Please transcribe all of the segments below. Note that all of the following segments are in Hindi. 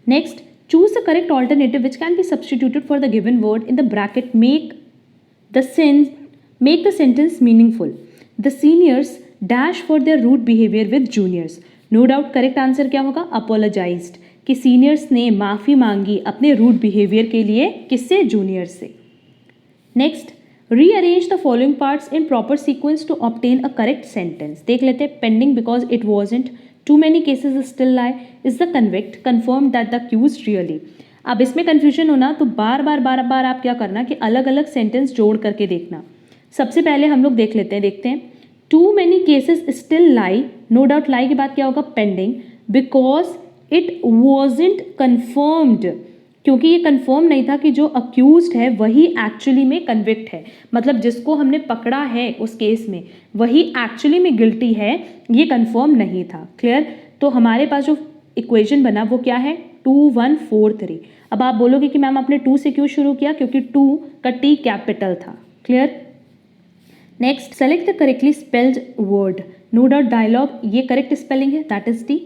Next, choose the correct alternative which can be substituted for the given word in the bracket. The sentence meaningful. The seniors dash for their rude behavior with juniors. No doubt correct answer क्या होगा? अपोलोजाइज्ड, कि सीनियर्स ने माफ़ी मांगी अपने रूड बिहेवियर के लिए, किससे? जूनियर्स से. Next, rearrange the following parts in proper sequence to obtain a correct sentence. देख लेते हैं. Pending because it wasn't, too many cases still lie, is the convict, confirm that the accused really. अब इसमें कन्फ्यूजन होना तो बार बार आप क्या करना कि अलग अलग सेंटेंस जोड़ करके देखना. सबसे पहले हम लोग देखते हैं. Too many cases still lie, no doubt lie के बाद क्या होगा? Pending, because it wasn't confirmed, क्योंकि ये कन्फर्म नहीं था कि जो अक्यूज्ड है वही एक्चुअली में कन्विक्ट है, मतलब जिसको हमने पकड़ा है उस केस में वही एक्चुअली में गिल्टी है, ये कन्फर्म नहीं था. क्लियर? तो हमारे पास जो इक्वेशन बना वो क्या है? 2143. अब आप बोलोगे कि मैम आपने 2 से क्यों शुरू किया? क्योंकि 2 का टी कैपिटल था. Clear? Next, select the correctly spelled word. No doubt dialogue, ये करेक्ट स्पेलिंग है, that is D.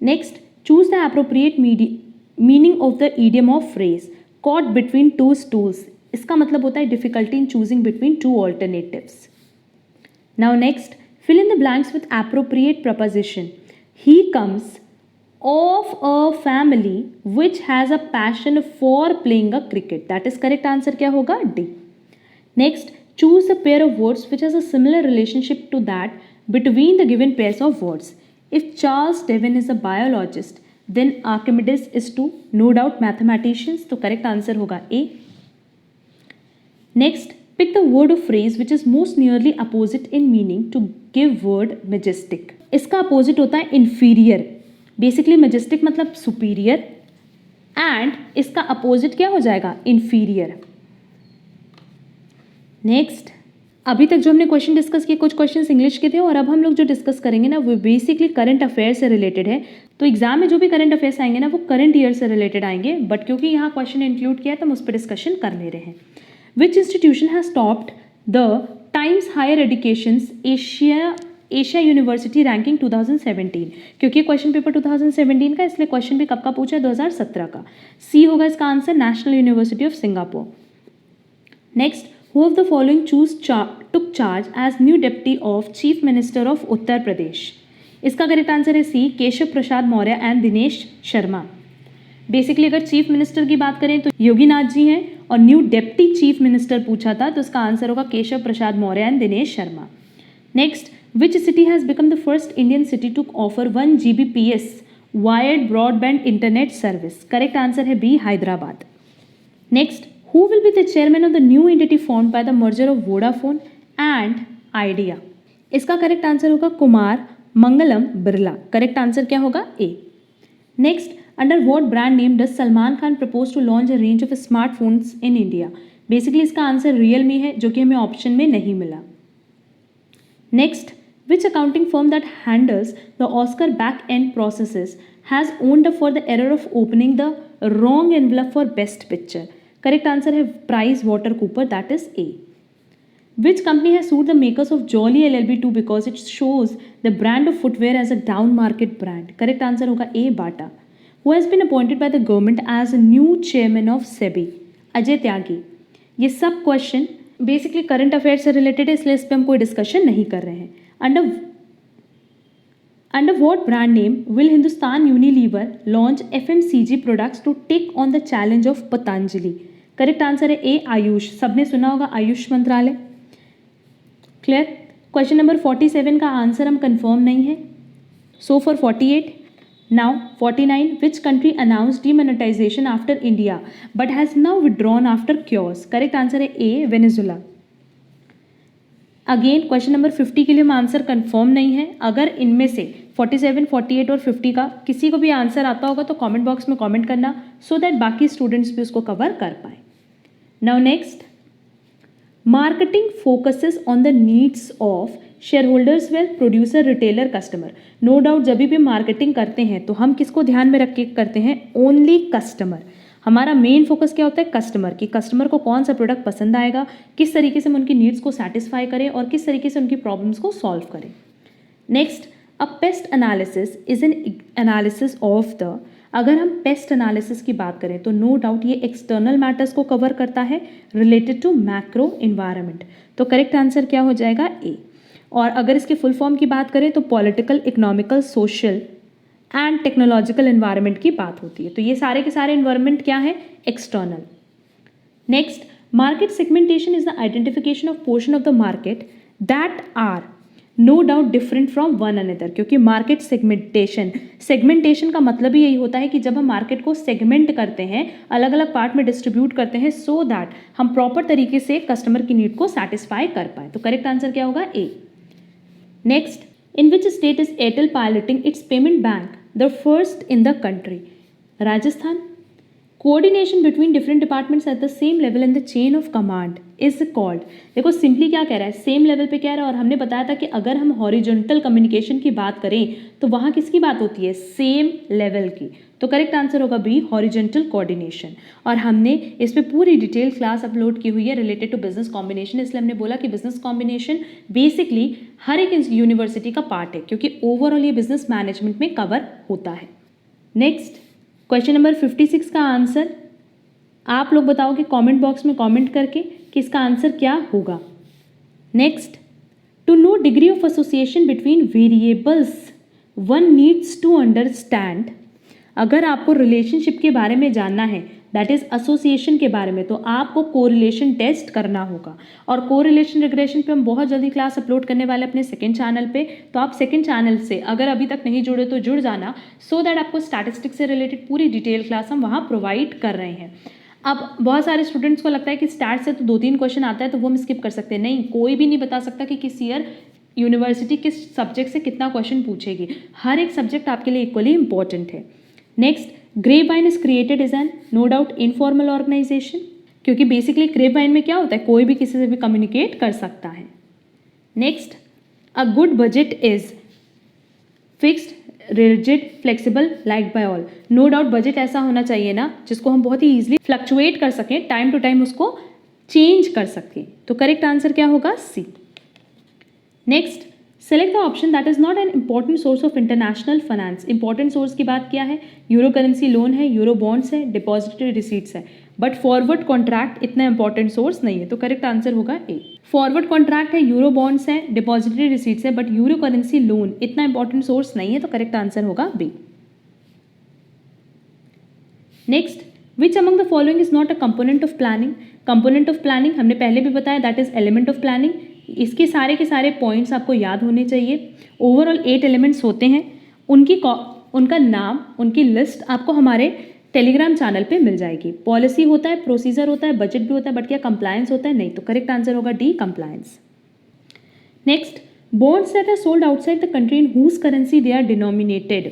Next, choose the appropriate meaning of the idiom of phrase. Caught between two stools, इसका मतलब होता है difficulty in choosing between two alternatives. Now next, fill in the blanks with appropriate preposition. He comes of a family which has a passion for playing a cricket. That is correct answer क्या होगा? D. Next, choose a pair of words which has a similar relationship to that between the given pairs of words. If Charles Darwin is a biologist, then Archimedes is too. No doubt mathematicians. तो correct answer होगा A. Next, pick the word or phrase which is most nearly opposite in meaning to give word majestic. इसका opposite होता है inferior. बेसिकली मेजेस्टिक मतलब सुपीरियर, एंड इसका अपोजिट क्या हो जाएगा? इंफीरियर. नेक्स्ट, अभी तक जो हमने क्वेश्चन डिस्कस किए, कुछ क्वेश्चंस इंग्लिश के थे और अब हम लोग जो डिस्कस करेंगे ना वो बेसिकली करंट अफेयर से रिलेटेड है. तो एग्जाम में जो भी करंट अफेयर्स आएंगे ना वो करंट ईयर से रिलेटेड आएंगे, बट क्योंकि यहाँ क्वेश्चन इंक्लूड किया है तो हम उस पर डिस्कशन कर ले रहे हैं. Which institution has topped the Times Higher Education Asia University ranking 2017. क्योंकि क्वेश्चन पेपर 2017 का, इसलिए क्वेश्चन भी कब का पूछा है? 2017 का. सी होगा इसका answer, national university of Singapore. Next, who of the following took charge as new deputy of chief minister of Uttar Pradesh. इसका करेक्ट आंसर है C, Keshav Prasad Maurya and Dinesh Sharma. Basically अगर चीफ मिनिस्टर की बात करें तो योगीनाथ जी हैं, और न्यू डिप्टी चीफ मिनिस्टर पूछा था तो इसका आंसर होगा Keshav Prasad Maurya and Dinesh Sharma. Next, which city has become the first Indian city to offer 1 Gbps wired broadband internet service? Correct answer है B, Hyderabad. Next, who will be the chairman of the new entity formed by the merger of Vodafone and Idea? इसका करेक्ट आंसर होगा कुमार मंगलम बिरला. करेक्ट आंसर क्या होगा? A. Next, under what brand name does Salman Khan propose to launch a range of smartphones in India? Basically इसका आंसर Realme है, जो कि हमें ऑप्शन में नहीं मिला. Next, which accounting firm that handles the Oscar back-end processes has owned up for the error of opening the wrong envelope for Best Picture? Correct answer है Price Water Cooper, that is A. Which company has sued the makers of Jolly LLB 2 because it shows the brand of footwear as a down market brand? Correct answer होगा A, Bata. Who has been appointed by the government as a new chairman of SEBI? Ajay Tyagi. ये सब क्वेश्चन बेसिकली करंट अफेयर से रिलेटेड है, इसलिए इस पर हम कोई डिस्कशन नहीं कर रहे हैं. Under what brand name will Hindustan Unilever launch FMCG products to take on the challenge of Patanjali? Correct answer है ए, आयुष. सबने सुना होगा आयुष मंत्रालय. क्लियर? क्वेश्चन नंबर 47 का आंसर हम कंफर्म नहीं है. So for 48. Now 49, which country announced demonetization after India but has now withdrawn after chaos? Correct answer है ए, वेनेजुला. अगेन क्वेश्चन नंबर 50 के लिए हम आंसर कंफर्म नहीं है. अगर इनमें से 47, 48 और 50 का किसी को भी आंसर आता होगा तो कमेंट बॉक्स में कमेंट करना, सो दैट बाकी स्टूडेंट्स भी उसको कवर कर पाए. Now next, marketing focuses on the needs of share holders, wealth, producer, retailer, customer. No doubt जब भी मार्केटिंग करते हैं तो हम किसको ध्यान में रख के करते हैं? Only customer. हमारा मेन फोकस क्या होता है? कस्टमर की. कस्टमर को कौन सा प्रोडक्ट पसंद आएगा, किस तरीके से हम उनकी नीड्स को सेटिस्फाई करें और किस तरीके से उनकी प्रॉब्लम्स को सॉल्व करें. Next, a paste analysis is an analysis of the अगर हम पेस्ट एनालिसिस की बात करें तो नो डाउट ये एक्सटर्नल मैटर्स को कवर करता है रिलेटेड टू मैक्रो इन्वायरमेंट। तो करेक्ट आंसर क्या हो जाएगा? ए। और अगर इसके फुल फॉर्म की बात करें तो political, economical, social and technological environment की बात होती है। तो ये सारे के सारे इन्वायरमेंट क्या है? External. Next, market segmentation is the identification of portion of the market that are no doubt different from one another. क्योंकि मार्केट सेगमेंटेशन का मतलब ही यही होता है कि जब हम मार्केट को सेगमेंट करते हैं, अलग अलग पार्ट में डिस्ट्रीब्यूट करते हैं, सो दैट हम प्रॉपर तरीके से कस्टमर की नीड को सेटिस्फाई कर पाए। तो करेक्ट आंसर क्या होगा? A. Next, in which state is Airtel piloting its payment bank the first in the country? Rajasthan. Coordination between different departments at the same level in the chain of command is called. देखो सिंपली क्या कह रहा है? सेम लेवल पे कह रहा है, और हमने बताया था कि अगर हम हॉरिजॉन्टल कम्युनिकेशन की बात करें तो वहाँ किसकी बात होती है? सेम लेवल की। तो करेक्ट आंसर होगा बी, हॉरिजॉन्टल कोऑर्डिनेशन। और हमने इस पे पूरी डिटेल क्लास अपलोड की हुई है रिलेटेड टू बिजनेस कॉम्बिनेशन। इसलिए हमने बोला कि बिजनेस कॉम्बिनेशन बेसिकली हर एक यूनिवर्सिटी का पार्ट है, क्योंकि ओवरऑल ये बिजनेस मैनेजमेंट में कवर होता है। नेक्स्ट, क्वेश्चन नंबर 56 का आंसर आप लोग बताओगे कमेंट बॉक्स में कमेंट करके कि इसका आंसर क्या होगा। Next, to know degree of association between variables one needs to understand. अगर आपको रिलेशनशिप के बारे में जानना है, दैट इज एसोसिएशन के बारे में, तो आपको कोरिलेशन टेस्ट करना होगा। और कोरिलेशन रिग्रेशन पे हम बहुत जल्दी क्लास अपलोड करने वाले अपने सेकंड चैनल पे। तो आप सेकंड चैनल से अगर अभी तक नहीं जुड़े तो जुड़ जाना, सो दैट आपको स्टैटिस्टिक्स से रिलेटेड पूरी डिटेल क्लास हम वहाँ प्रोवाइड कर रहे हैं। अब बहुत सारे स्टूडेंट्स को लगता है कि स्टैट से तो 2-3 क्वेश्चन आता है तो वो हम स्किप कर सकते हैं। नहीं, कोई भी नहीं बता सकता कि किस ईयर यूनिवर्सिटी किस सब्जेक्ट से कितना क्वेश्चन पूछेगी। हर एक सब्जेक्ट आपके लिए इक्वली इंपॉर्टेंट है। Next, grapevine is created is an no doubt informal organization. क्योंकि बेसिकली ग्रेपवाइन में क्या होता है? कोई भी किसी से भी कम्युनिकेट कर सकता है। Next, a good budget is fixed, rigid, flexible, liked by all. No doubt budget ऐसा होना चाहिए ना जिसको हम बहुत ही ईजिली फ्लक्चुएट कर सकें, टाइम टू टाइम उसको चेंज कर सकें। तो करेक्ट आंसर क्या होगा? C. Next, select the option that is not an important source of international finance. Important source की बात क्या है? यूरो करेंसी लोन है, यूरो बॉन्ड्स है, डिपॉजिटरी रिसीट्स है। बट फॉरवर्ड कॉन्ट्रैक्ट इतना इंपॉर्टेंट सोर्स नहीं है। तो करेक्ट आंसर होगा ए। फॉरवर्ड कॉन्ट्रैक्ट है, यूरो बॉन्ड्स है, डिपॉजिटरी रिसीट्स है, बट यूरो करेंसी लोन इतना इंपॉर्टेंट सोर्स नहीं है। तो करेक्ट आंसर होगा B. Next, which among the following is not a component of planning? Component of planning हमने पहले भी बताया, that is element of planning. इसके सारे के सारे पॉइंट्स आपको याद होने चाहिए। ओवरऑल 8 एलिमेंट्स होते हैं, उनका नाम, उनकी लिस्ट आपको हमारे टेलीग्राम चैनल पे मिल जाएगी। पॉलिसी होता है, प्रोसीजर होता है, बजट भी होता है, बट क्या कंप्लायंस होता है? नहीं। तो करेक्ट आंसर होगा D, compliance. Next, bonds that are sold outside the country in whose currency they are denominated.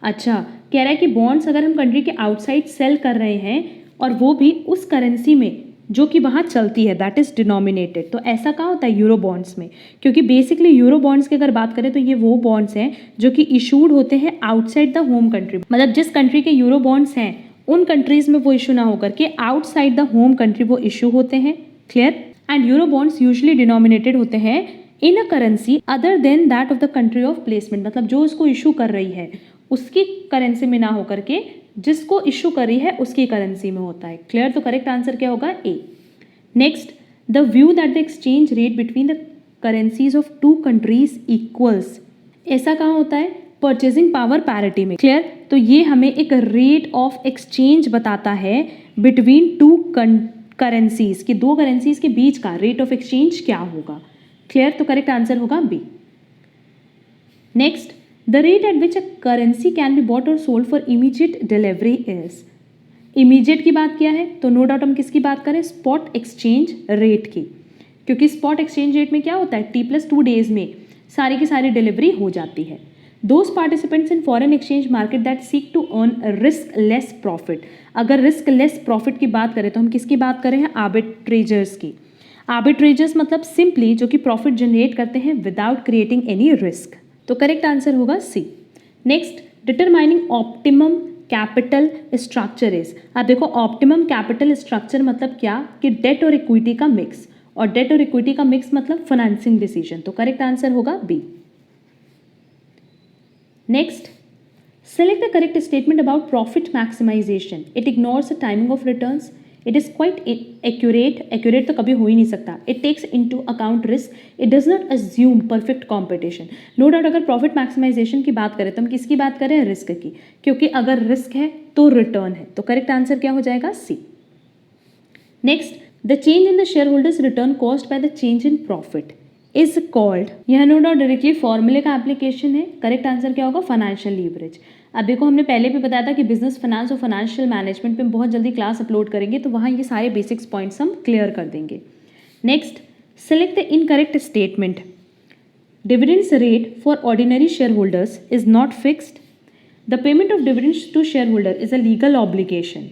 अच्छा, कह रहा है कि बॉन्ड्स अगर हम कंट्री के आउटसाइड सेल कर रहे हैं और वो भी उस करेंसी में जो कि वहाँ चलती है, दैट इज डिनोमिनेटेड। तो ऐसा कहाँ होता है? यूरो बॉन्ड्स में। क्योंकि बेसिकली यूरो बॉन्ड्स की अगर बात करें तो ये वो बॉन्ड्स हैं जो कि इशूड होते हैं आउटसाइड द होम कंट्री। मतलब जिस कंट्री के यूरो बॉन्ड्स हैं उन कंट्रीज में वो इशू ना होकर के आउटसाइड द होम कंट्री वो इशू होते हैं। Clear? And euro bonds usually denominated होते हैं in a currency other than that of the country of placement. मतलब जो उसको इशू कर रही है उसकी करेंसी में ना होकर के जिसको इशू कर रही है उसकी करेंसी में होता है। क्लियर? तो करेक्ट आंसर क्या होगा? A. Next, the view that the exchange rate between the currencies of 2 countries equals. ऐसा कहाँ होता है? परचेजिंग पावर पैरिटी में। क्लियर? तो ये हमें एक रेट ऑफ एक्सचेंज बताता है बिटवीन 2 करेंसीज कि 2 करेंसीज के बीच का रेट ऑफ एक्सचेंज क्या होगा। क्लियर? तो करेक्ट आंसर होगा B. Next, the rate at which a currency can be bought और sold for immediate delivery is. Immediate की बात किया है तो नो डाउट हम किसकी बात करें? स्पॉट एक्सचेंज रेट की। क्योंकि स्पॉट एक्सचेंज रेट में क्या होता है? T+2 डेज में सारी की सारी डिलीवरी हो जाती है। Those participants in foreign exchange market that seek to earn risk less profit. अगर रिस्क लेस प्रॉफिट की बात करें तो हम किसकी बात कर रहे हैं? आर्बिट्रेजर्स की। आर्बिट्रेजर्स मतलब सिंपली जो कि प्रॉफिट जनरेट करते हैं विदाउट क्रिएटिंग एनी रिस्क। तो करेक्ट आंसर होगा C. Next, determining optimum capital structure is. अब देखो ऑप्टिमम कैपिटल स्ट्रक्चर मतलब क्या कि डेट और इक्विटी का मिक्स, और डेट और इक्विटी का मिक्स मतलब फाइनेंसिंग डिसीजन। तो करेक्ट आंसर होगा B. Next, Select the correct statement about profit maximization. It ignores the timing of returns. It is quite accurate. Accurate तो कभी हो ही नहीं सकता. It takes into account risk. It does not assume perfect competition. No doubt अगर profit maximization की बात करें तो हम किसकी बात करें? रिस्क की, क्योंकि अगर रिस्क है तो रिटर्न है. तो करेक्ट आंसर क्या हो जाएगा? C. Next, the change in the share holders return caused by the change in profit is called. यह नो डाउट डायरेक्टली फॉर्मूले का एप्लीकेशन है. करेक्ट आंसर क्या होगा? Financial leverage. अब देखो, हमने पहले भी बताया था कि बिजनेस फाइनेंस और फाइनेंशियल मैनेजमेंट पे हम बहुत जल्दी क्लास अपलोड करेंगे, तो वहाँ ये सारे बेसिक्स पॉइंट्स हम क्लियर कर देंगे. Next, select the incorrect statement. Dividends rate for ordinary share holders is not fixed. The payment of dividends to share holder is a legal obligation.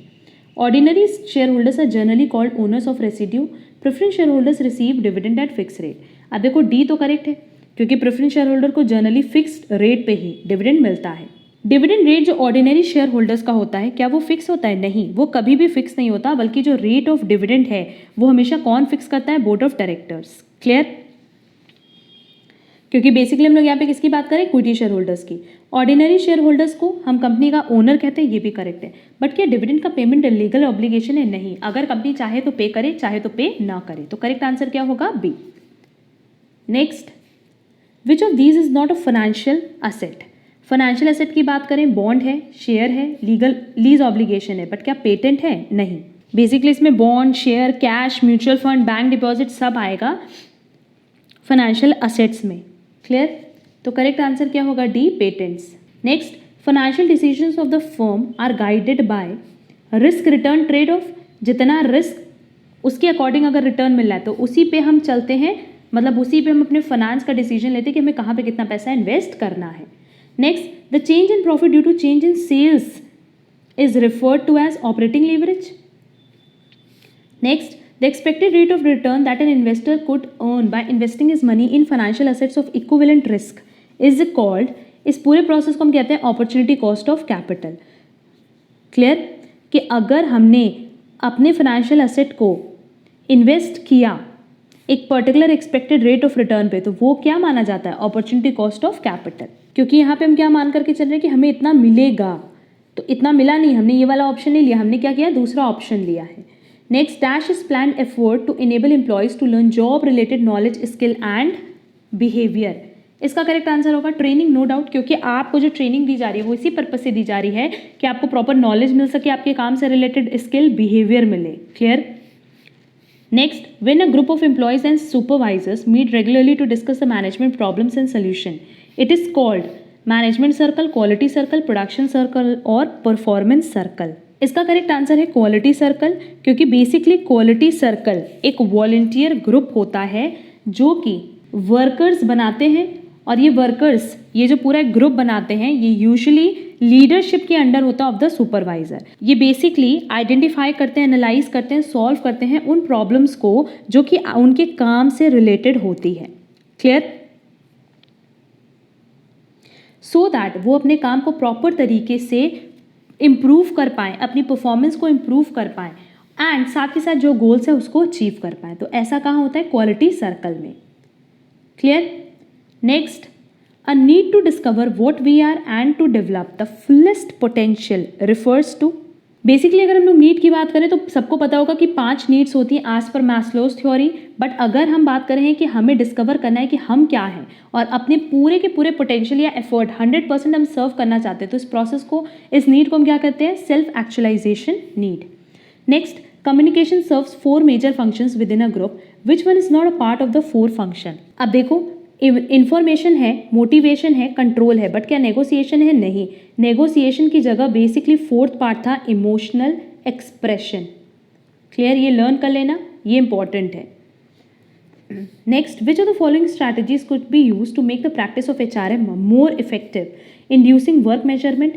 Ordinary shareholders are generally called owners of residue. Preference shareholders receive dividend at fixed rate. अब देखो, डी तो करेक्ट है, क्योंकि प्रेफरेंस शेयर होल्डर को जनरली फिक्स्ड रेट पे ही डिविडेंड मिलता है. डिविडेंड रेट जो ऑर्डिनरी शेयर होल्डर्स का होता है, क्या वो फिक्स होता है? नहीं, वो कभी भी फिक्स नहीं होता, बल्कि जो रेट ऑफ डिविडेंड है वो हमेशा कौन फिक्स करता है? Board of directors. क्लियर? क्योंकि बेसिकली हम लोग यहाँ पे किसकी बात करें? इक्विटी शेयर होल्डर्स की. ऑर्डिनरी शेयर होल्डर्स को हम कंपनी का ओनर कहते हैं, ये भी करेक्ट है. बट क्या डिविडेंड का पेमेंट लीगल ऑब्लिगेशन है? नहीं. अगर कंपनी चाहे तो पे करे, चाहे तो पे ना करे. तो करेक्ट आंसर क्या होगा? B. Next, which of these is not a financial asset. Financial asset की बात करें, बॉन्ड है, शेयर है, लीगल लीज ऑब्लिगेशन है, बट क्या पेटेंट है? नहीं. बेसिकली इसमें bond, share, cash, mutual fund, bank deposit सब आएगा फाइनेंशियल असेट्स में. क्लियर? तो करेक्ट आंसर क्या होगा? D, patents. Next, financial decisions of the firm are guided by risk return trade off. जितना रिस्क उसके अकॉर्डिंग अगर रिटर्न मिल रहा है तो उसी पे हम चलते हैं, मतलब उसी पे हम अपने फाइनेंस का डिसीजन लेते हैं कि हमें कहाँ पे कितना पैसा इन्वेस्ट करना है. Next, the change in profit due to change in sales is referred to as operating leverage. Next, the expected rate of return that an investor could earn by investing his money in financial assets of equivalent risk is called. इस पूरे प्रोसेस को हम कहते हैं opportunity cost of capital. Clear? कि अगर हमने अपने फाइनेंशियल एसेट को इन्वेस्ट किया एक particular expected rate of return पे, तो वो क्या माना जाता है? Opportunity cost of capital. क्योंकि यहाँ पे हम क्या मान करके चल रहे हैं कि हमें इतना मिलेगा, तो इतना मिला नहीं, हमने ये वाला ऑप्शन नहीं लिया, हमने क्या किया? दूसरा ऑप्शन लिया है. Next, dash is planned effort to enable employees to learn job related knowledge, skill and behavior. इसका करेक्ट आंसर होगा ट्रेनिंग. नो डाउट, क्योंकि आपको जो ट्रेनिंग दी जा रही है वो इसी पर्पज से दी जा रही है कि आपको प्रॉपर नॉलेज मिल सके, आपके काम से रिलेटेड स्किल, बिहेवियर मिले. Clear? Next, when a group of employees and supervisors meet regularly to discuss the management problems and solution, it is called management circle, quality circle, production circle और परफॉर्मेंस सर्कल. इसका करेक्ट आंसर है क्वालिटी सर्कल, क्योंकि बेसिकली क्वालिटी सर्कल एक वॉलंटियर ग्रुप होता है जो कि वर्कर्स बनाते हैं, और ये वर्कर्स, ये जो पूरा ग्रुप बनाते हैं, ये यूजुअली लीडरशिप के अंडर होता है ऑफ द सुपरवाइजर. ये बेसिकली आइडेंटिफाई करते हैं, एनालाइज करते हैं, सॉल्व करते हैं उन प्रॉब्लम्स को जो कि उनके काम से रिलेटेड होती है. क्लियर? सो दैट वो अपने काम को प्रॉपर तरीके से इम्प्रूव कर पाएँ, अपनी परफॉर्मेंस को इम्प्रूव कर पाएँ, एंड साथ ही साथ जो गोल्स है उसको अचीव कर पाएँ. तो ऐसा कहाँ होता है? क्वालिटी सर्कल में. Clear? Next, a need to discover what we are and to develop the fullest potential refers to. Basically अगर हम लोग नीड की बात करें तो सबको पता होगा कि 5 नीड्स होती हैं as per Maslow's theory. But अगर हम बात करें कि हमें डिस्कवर करना है कि हम क्या हैं और अपने पूरे के पूरे पोटेंशियल या एफर्ट 100% हम सर्व करना चाहते हैं, तो इस प्रोसेस को, इस नीड को हम क्या कहते हैं? Self actualization need. Next, communication serves 4 major functions within a group, which one is not a part of the 4 function. अब देखो, इन्फॉर्मेशन है, मोटिवेशन है, कंट्रोल है, बट क्या नेगोशिएशन है? नहीं. नेगोशिएशन की जगह बेसिकली 4th पार्ट था इमोशनल एक्सप्रेशन. क्लियर? ये लर्न कर लेना, ये इंपॉर्टेंट है. Next, which of the following strategies could be use to make the practice of HRM more effective? Inducing work measurement,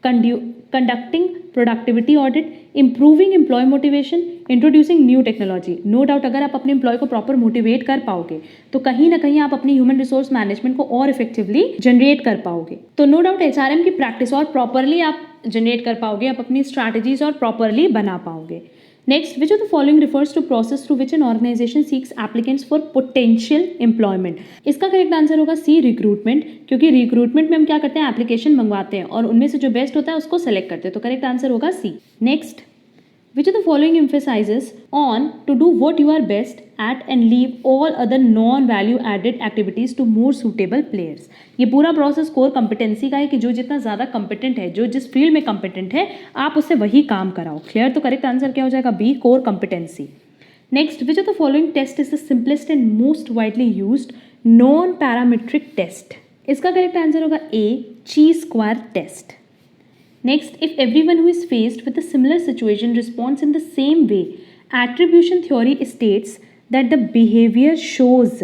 conducting productivity audit, improving employ motivation, introducing new technology. No doubt अगर आप अपने एम्प्लॉय को प्रॉपर मोटिवेट कर पाओगे तो कहीं ना कहीं आप अपनी ह्यूमन रिसोर्स मैनेजमेंट को और इफेक्टिवली जनरेट कर पाओगे. तो नो डाउट HRM की प्रैक्टिस और प्रॉपरली आप जनरेट कर पाओगे, आप अपनी स्ट्रैटेजीज और प्रॉपरली बना पाओगे. Next, which of the following refers to process through which an organization seeks applicants for potential employment. इसका करेक्ट आंसर होगा सी, रिक्रूटमेंट, क्योंकि रिक्रूटमेंट में हम क्या करते हैं, एप्लीकेशन मंगवाते हैं और उनमें से जो बेस्ट होता है उसको सेलेक्ट करते हैं, तो करेक्ट आंसर होगा C. Next, which of the following emphasizes on to do what you are best at and leave all other non-value added activities to more suitable players। ये पूरा प्रोसेस कोर कॉम्पिटेंसी का है कि जो जितना ज़्यादा कॉम्पिटेंट है, जो जिस फील्ड में कॉम्पिटेंट है, आप उससे वही काम कराओ। क्लियर? तो करेक्ट आंसर क्या हो जाएगा, B, core competency. Next, which of the following test is the simplest and most widely used non parametric test. इसका करेक्ट आंसर होगा A, chi square test. Next, if everyone who is faced with a similar situation responds in the same way, attribution theory states that the behavior shows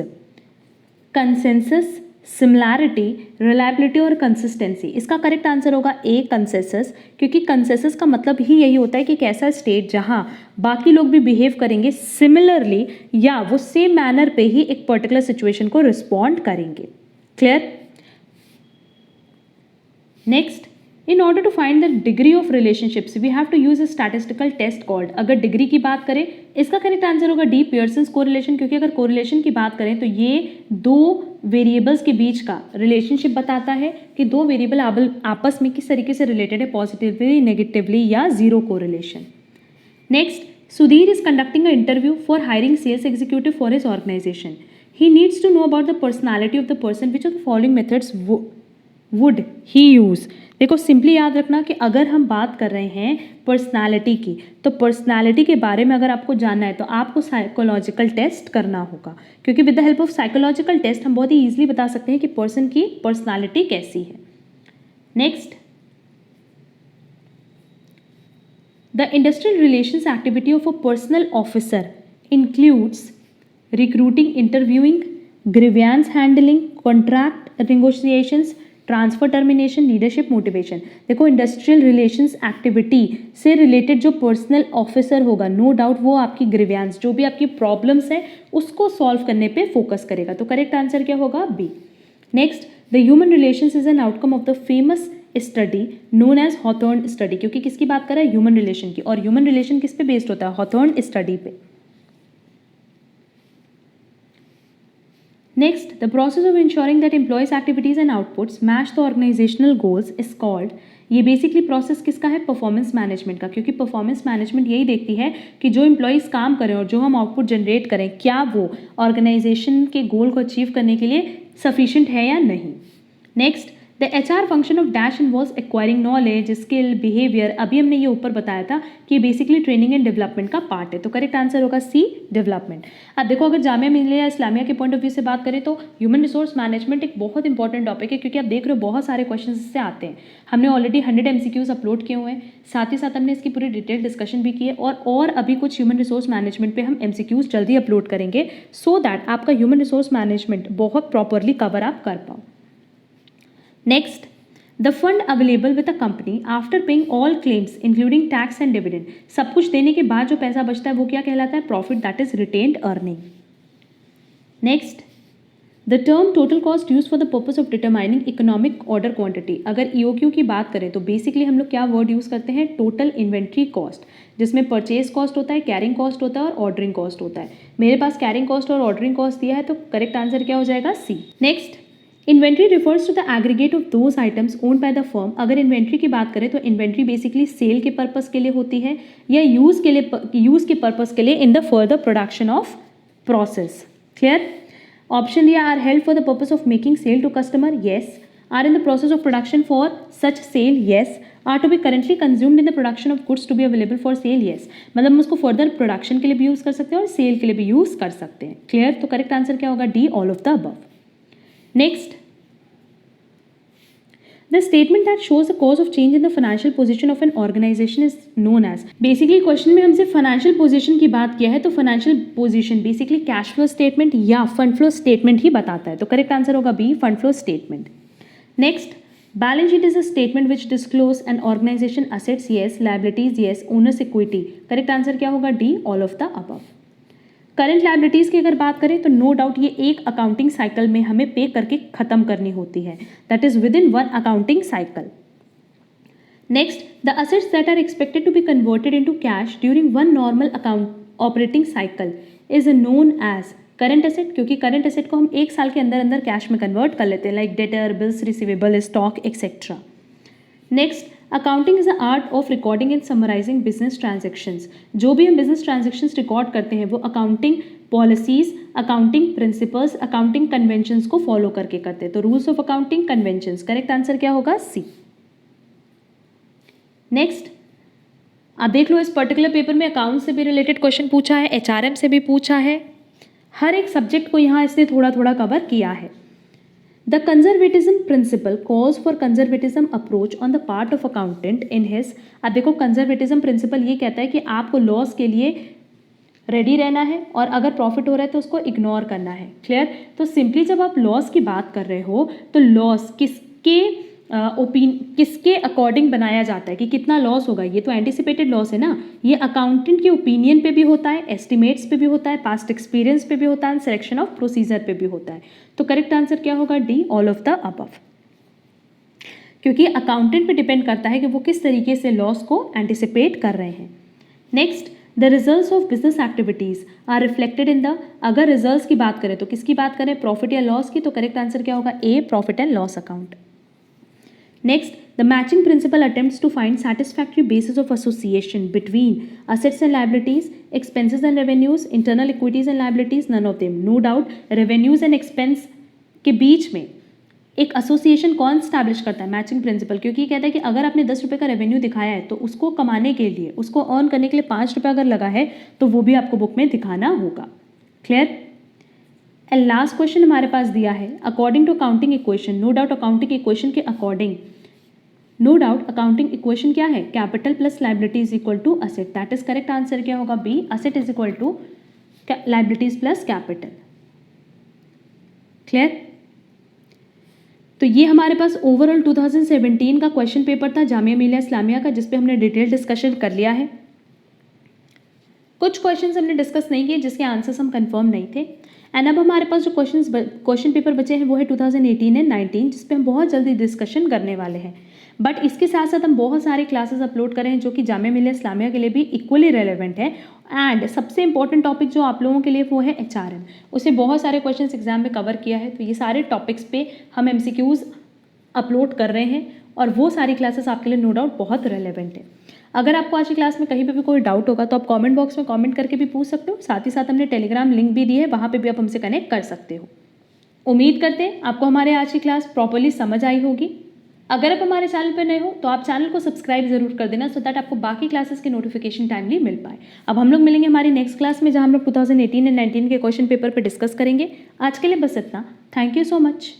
consensus, similarity, reliability और consistency। इसका करेक्ट आंसर होगा ए, consensus, क्योंकि consensus का मतलब ही यही होता है कि एक ऐसा स्टेट जहाँ बाकी लोग भी बिहेव करेंगे सिमिलरली या वो सेम मैनर पे ही एक पर्टिकुलर सिचुएशन को रिस्पॉन्ड करेंगे। Clear? Next, in order to find the degree of relationships we have to use a statistical test called, अगर डिग्री की बात करें, इसका करेक्ट आंसर होगा डी, पियर्सन्स कोरिलेशन, क्योंकि अगर कोरिलेशन की बात करें तो ये दो वेरिएबल्स के बीच का रिलेशनशिप बताता है कि दो वेरिएबल आपस में किस तरीके से रिलेटेड है, पॉजिटिवली, नेगेटिवली या zero correlation. Next, Sudhir is conducting a interview for hiring sales executive for his organization. He needs to know about the personality of the person, which of the following methods would he use. देखो, सिंपली याद रखना कि अगर हम बात कर रहे हैं पर्सनालिटी की, तो पर्सनालिटी के बारे में अगर आपको जानना है तो आपको साइकोलॉजिकल टेस्ट करना होगा, क्योंकि with the help of psychological test हम बहुत ही ईजिली बता सकते हैं कि पर्सन की पर्सनालिटी कैसी है। Next, the industrial relations activity of a personal officer includes recruiting, interviewing, grievance handling, contract negotiations, transfer, termination, leadership, motivation. देखो, इंडस्ट्रियल रिलेशंस एक्टिविटी से रिलेटेड जो पर्सनल ऑफिसर होगा, नो डाउट वो आपकी ग्रीवियंस, जो भी आपकी प्रॉब्लम्स है उसको सॉल्व करने पे फोकस करेगा, तो करेक्ट आंसर क्या होगा, B. Next, the human relations is an outcome of the famous study known as Hawthorne study, क्योंकि किसकी बात कर रहा है, ह्यूमन रिलेशन की, और ह्यूमन रिलेशन किस पे बेस्ड होता है, हॉथॉर्न स्टडी पे। Next, the process of ensuring that employees' activities and outputs match the organizational goals is called, ये बेसिकली प्रोसेस किसका है, परफॉर्मेंस मैनेजमेंट का, क्योंकि परफॉर्मेंस मैनेजमेंट यही देखती है कि जो एम्प्लॉयज़ काम करें और जो हम आउटपुट जनरेट करें, क्या वो ऑर्गेनाइजेशन के गोल को अचीव करने के लिए सफिशिएंट है या नहीं। Next, the HR function of dash involves acquiring knowledge, skill, behaviour. अभी हमने ये ऊपर बताया था कि बेसिकली ट्रेनिंग एंड डेवलपमेंट का पार्ट है, तो करेक्ट आंसर होगा सी, डेवलपमेंट। अब देखो, अगर जामिया मिलिया इस्लामिया के पॉइंट ऑफ व्यू से बात करें तो ह्यूमन रिसोर्स मैनेजमेंट एक बहुत इंपॉर्टेंट टॉपिक है, क्योंकि आप देख रहे हो बहुत सारे क्वेश्चन इससे आते हैं। हमने ऑलरेडी 100 MCQs अपलोड किए हुए हैं, साथ ही साथ हमने इसकी पूरी डिटेल डिस्कशन भी की है, और अभी कुछ ह्यूमन रिसोर्स मैनेजमेंट पे हम MCQs जल्दी अपलोड करेंगे, सो दैट आपका ह्यूमन रिसोर्स मैनेजमेंट बहुत प्रॉपरली कवर आप कर पाओ। Next, the fund available with a company after paying all claims including tax and dividend, सब कुछ देने के बाद जो पैसा बचता है वो क्या कहलाता है, profit, that is retained earning. Next, the term total cost use for the purpose of determining economic order quantity. अगर EOQ की बात करें तो बेसिकली हम लोग क्या वर्ड यूज़ करते हैं, टोटल इन्वेंट्री कॉस्ट, जिसमें परचेज कॉस्ट होता है, कैरिंग कॉस्ट होता है और ऑर्डरिंग कॉस्ट होता है। मेरे पास कैरिंग कॉस्ट और ऑर्डरिंग कॉस्ट दिया है, तो करेक्ट आंसर क्या हो जाएगा, C. Next, inventory refers to the aggregate of those items owned by the firm. अगर इन्वेंट्री की बात करें तो इन्वेंट्री बेसिकली सेल के पर्पस के लिए होती है या यूज़ के पर्पस के लिए in the further production of process. Clear? Option दिया, are held for the purpose of making sale to customer, yes. Are in the process of production for such sale, yes. Are to be currently consumed in the production of goods to be available for sale, yes. मतलब हम उसको फर्दर प्रोडक्शन के लिए भी यूज़ कर सकते हैं और सेल के लिए भी यूज़ कर सकते हैं। क्लियर? तो करेक्ट आंसर क्या होगा, D, all of the above. Next, the statement that shows the cause of change in the financial position of an organization is known as। Basically question में हमसे फाइनेंशियल पोजीशन की बात किया है, तो financial position basically cash flow statement या फंड फ्लो स्टेटमेंट ही बताता है, तो करेक्ट आंसर होगा B, fund flow statement. Next, balance sheet is a statement which disclose an organization assets, yes, liabilities, yes, owners equity. Correct answer क्या होगा, D, all of the above. Current liabilities की अगर बात करें तो नो डाउट ये एक अकाउंटिंग साइकिल में हमें पे करके खत्म करनी होती है, that is within one accounting cycle. Next, the assets that are expected to be converted into cash during one normal account operating cycle is known as current asset, क्योंकि करंट एसेट को हम एक साल के अंदर अंदर कैश में कन्वर्ट कर लेते हैं, like debtor, bills receivable, stock etcetera. Next, accounting is the art of recording and summarising business transactions. जो भी हम बिजनेस ट्रांजेक्शन्स रिकॉर्ड करते हैं वो accounting policies, accounting principles, accounting conventions को फॉलो करके करते हैं. तो rules of accounting, conventions. Correct answer क्या होगा? सी. नेक्स्ट, आप देख लो इस पर्टिकुलर पेपर में अकाउंट से भी रिलेटेड क्वेश्चन पूछा है, एचआरएम से भी पूछा है. हर एक सब्जेक्ट को यहाँ इसने थोड़ा थोड़ा कवर किया है. The conservatism principle calls for conservatism approach on the part of accountant in his. अब देखो कंजर्वेटिज्म प्रिंसिपल ये कहता है कि आपको लॉस के लिए रेडी रहना है और अगर प्रॉफिट हो रहा है तो उसको इग्नोर करना है. क्लियर? तो सिंपली जब आप लॉस की बात कर रहे हो तो लॉस किसके अकॉर्डिंग बनाया जाता है कि कितना लॉस होगा. ये तो एंटिसिपेटेड लॉस है ना. ये अकाउंटेंट के ओपिनियन पे भी होता है, एस्टिमेट्स पे भी होता है, पास्ट एक्सपीरियंस पे भी होता है, सिलेक्शन ऑफ प्रोसीजर पे भी होता है. तो करेक्ट आंसर क्या होगा? D, all of the above. क्योंकि अकाउंटेंट पे डिपेंड करता है कि वो किस तरीके से लॉस को एंटिसिपेट कर रहे हैं. Next, the results of business activities are reflected in the. अगर रिजल्ट्स की बात करें तो किसकी बात करें? प्रॉफिट या लॉस की. तो करेक्ट आंसर क्या होगा? A, profit and loss account. Next, the matching principle attempts to find satisfactory basis of association between assets and liabilities, expenses and revenues, internal equities and liabilities, none of them. No doubt, revenues and expense के बीच में एक एसोसिएशन कौन स्टैब्लिश करता है? Matching principal. क्योंकि कहता है कि अगर आपने 10 रुपये का रेवेन्यू दिखाया है तो उसको कमाने के लिए, उसको अर्न करने के लिए 5 रुपये अगर लगा है तो वो भी आपको बुक में दिखाना होगा. क्लियर? एंड लास्ट क्वेश्चन हमारे पास दिया है, according to accounting equation. No doubt accounting equation के according, no doubt accounting equation क्या है? Capital plus liability is equal to asset. That is correct answer क्या होगा? B, asset is equal to liabilities plus capital. Clear? तो ये हमारे पास ओवरऑल 2017 का क्वेश्चन पेपर था जामिया मिलिया इस्लामिया का, जिसपे हमने डिटेल डिस्कशन कर लिया है. कुछ क्वेश्चंस हमने डिस्कस नहीं किए जिसके आंसर्स हम कंफर्म नहीं थे. एंड अब हमारे पास जो क्वेश्चन पेपर बचे हैं वो है 2018 एंड 19, जिस पे हम बहुत जल्दी डिस्कशन करने वाले हैं. बट इसके साथ साथ हम बहुत सारे क्लासेस अपलोड करें हैं जो कि जामिया मिलिया इस्लामिया के लिए भी इक्वली रेलेवेंट है. एंड सबसे इंपॉर्टेंट टॉपिक जो आप लोगों के लिए वो है एचआरएम. उसे बहुत सारे क्वेश्चंस एग्जाम में कवर किया है. तो ये सारे टॉपिक्स पे हम एमसीक्यूज अपलोड कर रहे हैं और वो सारी क्लासेस आपके लिए नो डाउट बहुत रेलेवेंट है. अगर आपको आज की क्लास में कहीं पे भी कोई डाउट होगा तो आप कमेंट बॉक्स में कमेंट करके भी पूछ सकते हो. साथ ही साथ हमने टेलीग्राम लिंक भी दी है, वहाँ पे भी आप हमसे कनेक्ट कर सकते हो. उम्मीद करते हैं आपको हमारे आज की क्लास प्रॉपर्ली समझ आई होगी. अगर आप हमारे चैनल पर नए हो तो आप चैनल को सब्सक्राइब जरूर कर देना, सो दैट आपको बाकी क्लासेस के नोटिफिकेशन टाइमली मिल पाए. अब हम लोग मिलेंगे हमारी नेक्स्ट क्लास में, जहाँ हम लोग 2018 एंड 19 के क्वेश्चन पेपर पर डिस्कस करेंगे. आज के लिए बस इतना. Thank you so much.